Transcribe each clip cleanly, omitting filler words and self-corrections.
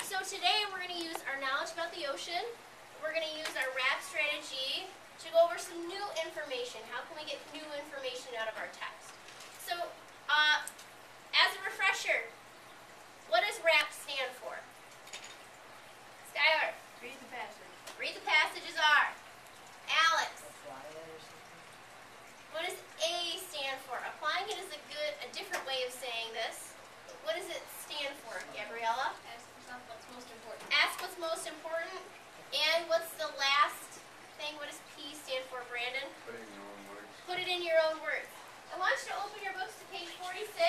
So today we're going to use our knowledge about the ocean. We're going to use our R.A.P strategy to go over some new information. How can we get new information out of our text? So, as a refresher, what does R.A.P stand for? Skylar. Read the passage. Read the passage is R. Alex. What does A stand for? Applying it is a different way of saying this. What does it stand for, Gabriella? Ask yourself what's most important. Ask what's most important. And what's the last thing? What does P stand for, Brandon? Put it in your own words. Put it in your own words. I want you to open your books to page 46.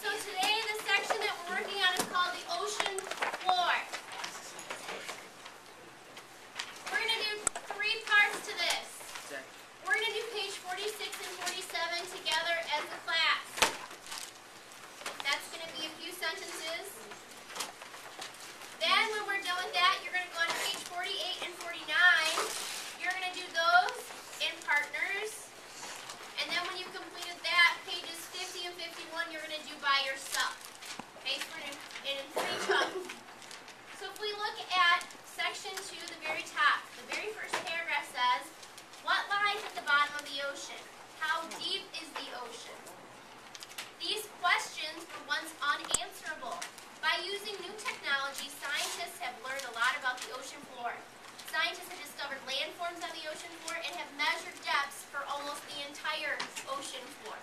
So today the section that we're working on is called the ocean floor. We're going to do 3 parts to this. We're going to do page 46 and 47 together as a class. That's going to be a few sentences. Then when we're done with that, you're going to go on to page 48 and 49. You're going to do those in partners. And then when you've completed that, pages 50 and 51, you're going to do by yourself. Okay, so we're in 3 chunks. So if we look at section 2, the very top, the very first paragraph says, what lies at the bottom of the ocean? How deep is the ocean? These questions were once unanswerable. By using new technology, scientists have learned a lot about the ocean floor. Scientists have discovered landforms on the ocean floor and have measured depths for almost the entire ocean floor.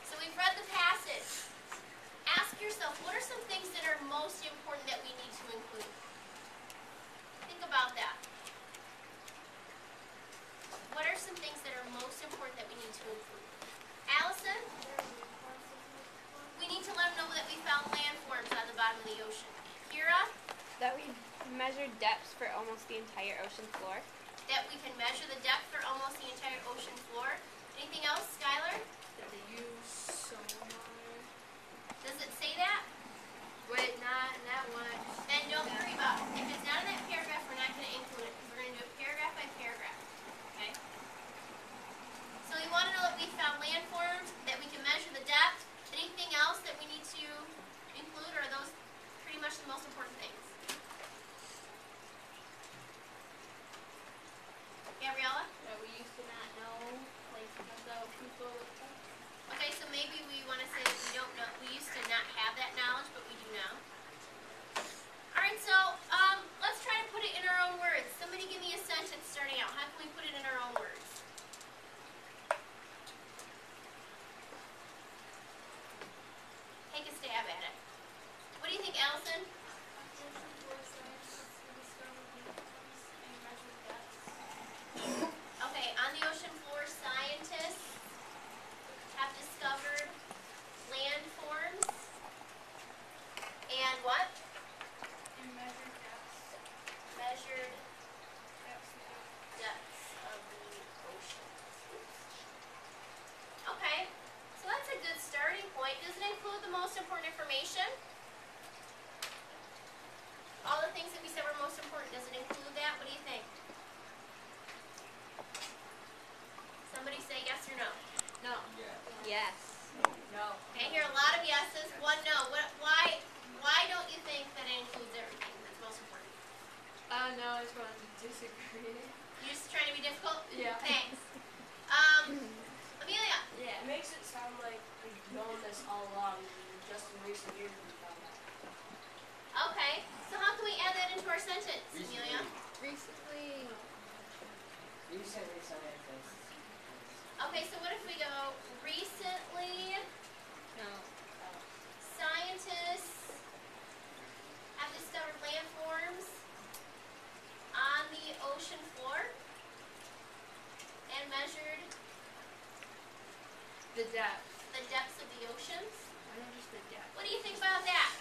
So we've read the passage. Ask yourself, what are some things that are most important that we need to include? Think about that. What are some things that are most important that we need to include? Allison? We need to let them know that we found landforms on the bottom of the ocean. Kira? That we measured depths for almost the entire ocean floor. That we can measure the depth for almost the entire ocean floor. Anything else, Skylar? That they use sonar. Does it say that? Wait, not in that one. Then don't worry about it. If it's not in that paragraph, we're not going to include it because we're going to do it paragraph by paragraph. Okay? So we want to know that we found landforms, that we can measure the depth. Anything else that we need to include, or are those pretty much the most important things? Gabriella? That we used to not know, like, how people. Okay, so maybe we want to say that we don't know. We used to not have that knowledge, but we do now. Alright, so let's try to put it in our own words. Somebody give me a sentence starting out. How can we put it in our own words? Take a stab at it. What do you think, Allison? Okay, on the ocean floor, scientists have discovered landforms and what? And measured depths. Measured depths of the ocean. Okay, so that's a good starting point. Does it include the most important information? All the things that we said were most important, does it include that? What do you think? Somebody say yes or no. No. Yes. No. Okay, I hear a lot of yeses, 1 no. Why don't you think that it includes everything that's most important? No, I just wanted to disagree. You just trying to be difficult? Yeah. Thanks. Amelia? Yeah. It makes it sound like we've known this all along, and just in recent years we found out. Okay, so how can we add that into our sentence, Amelia? Recently. Recently scientists. Okay, so what if we go, recently No. scientists have discovered landforms on the ocean floor and measured The depth. the depths of the oceans. Why not just the depth? What do you think about that?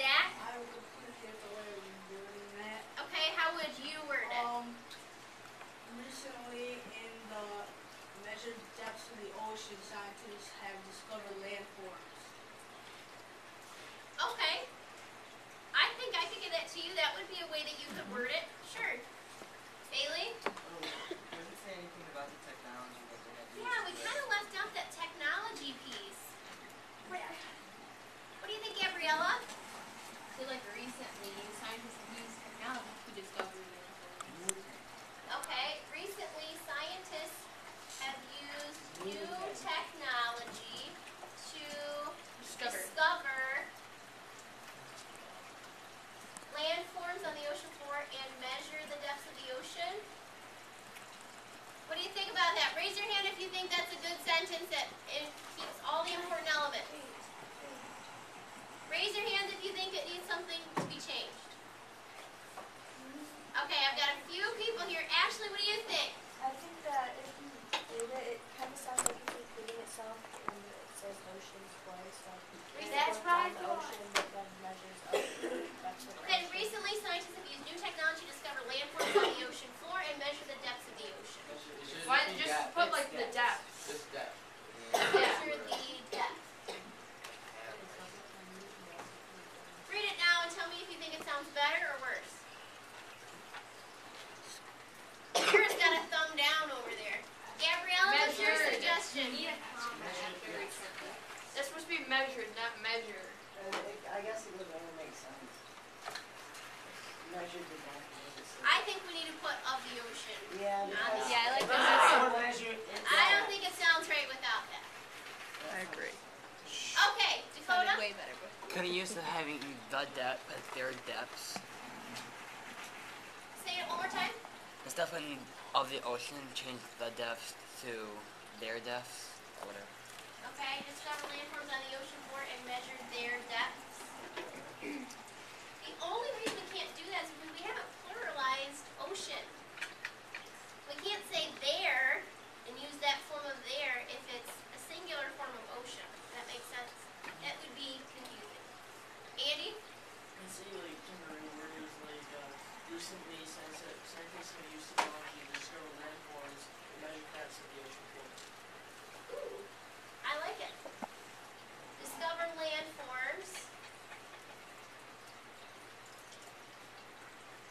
Zach? I would appreciate the way of doing that. Okay, how would you word it? Recently in the measured depths of the ocean, scientists have discovered landforms. Okay. I think I could give that to you. That would be a way that you could word it. Sure. Bailey? Does it say anything about the you think that's a good sentence that it keeps all the important elements. Raise your hands if you think it needs something to be changed. Okay, I've got a few people here. Ashley, what do you think? I think that if you did it, it kind of sounds like it's repeating itself when it says oceans twice. Like That's right. The ocean, but then measures up. That's what Okay, ocean. recently scientists have used new technology to discover landforms on the ocean floor and measure the depths of the ocean. Why don't you just put like the depth? Just depth. Measure the depth. Read it now and tell me if you think it sounds better or worse. Kira's got a thumb down over there. Gabriella, what's your suggestion? That's supposed to be measured, not measure. I guess it would only make sense. Measured the depth. I think we need to put of the ocean. Yeah, because Yeah, I like it's that. so measured in I don't depth. think it sounds right without that. I agree. Okay, Sounded Dakota. way better. Could have used having the depth as their depths. Say it one more time. Instead of the ocean, change the depths to their depths or whatever. Okay, discover landforms on the ocean floor and measure their depths. The only reason we can't do that is because we haven't pluralized ocean. We can't say there and use that form of there if it's a singular form of ocean. Does that make sense? That would be confusing. Andy? And say like temporary words like recently scientists have used technology to discover landforms and measure depths of the ocean floor. Ooh, I like it. Discover landforms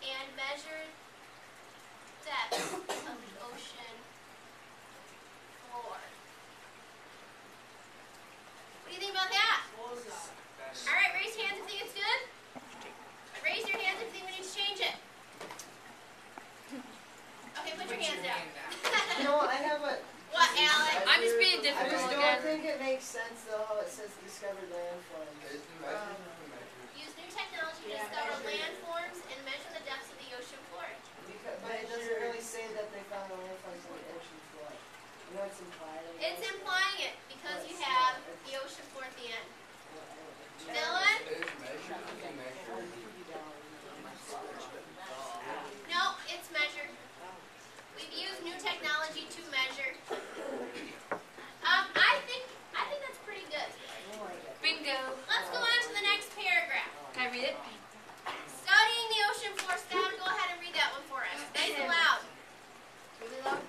and measure depth of the ocean floor. What do you think about that? All right, raise your hands if you think it's good. Raise your hands if you think we need to change it. Okay, put your hands down. No, I have a. What, Alex? I'm just being I difficult just don't again. think it makes sense though how it says discovered landforms. It's the measure, the measure. Use new technology to Yeah, discover measure. landforms and measure the depths of the ocean floor. Because, but it doesn't really say that they found the landforms on the ocean floor. You know what's implied? I It's guess? implying it because you have the ocean floor at the end. Dylan? It is measured, it's a measure. No, it's measured. We've used new technology to measure. I think that's pretty good. Bingo. Let's go on to the next paragraph. Can I read it? Studying the ocean floor. Scott, go ahead and read that one for us. Nice and loud. Really loud?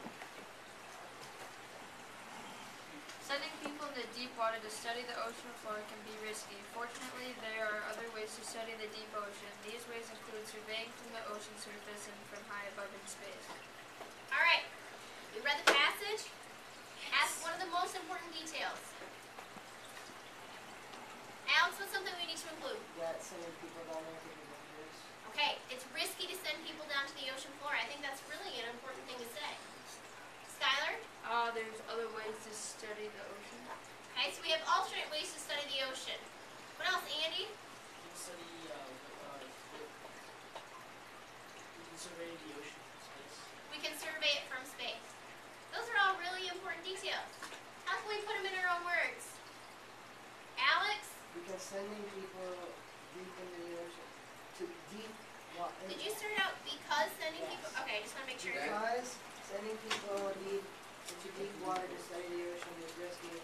Sending people into deep water to study the ocean floor can be risky. Fortunately, there are other ways to study the deep ocean. These ways include surveying from the ocean surface and from high above in space. All right. We read the passage. Ask one of the most important details. Alex, what's something we need to include? That sending people down there could be dangerous. Okay, it's risky to send people down to the ocean floor. I think that's really an important thing to say. Skylar? There's other ways to study the ocean. Okay, so we have alternate ways to study the ocean. What else, Andy? You can study, you can survey the ocean from space. We can survey it from space. Those are all really important details. How can we put them in our own words? Alex? Because sending people deep into the ocean, to deep water. Did you start out because sending people? Okay, I just want to make sure. Because sending people deep into deep water to study the ocean is risky.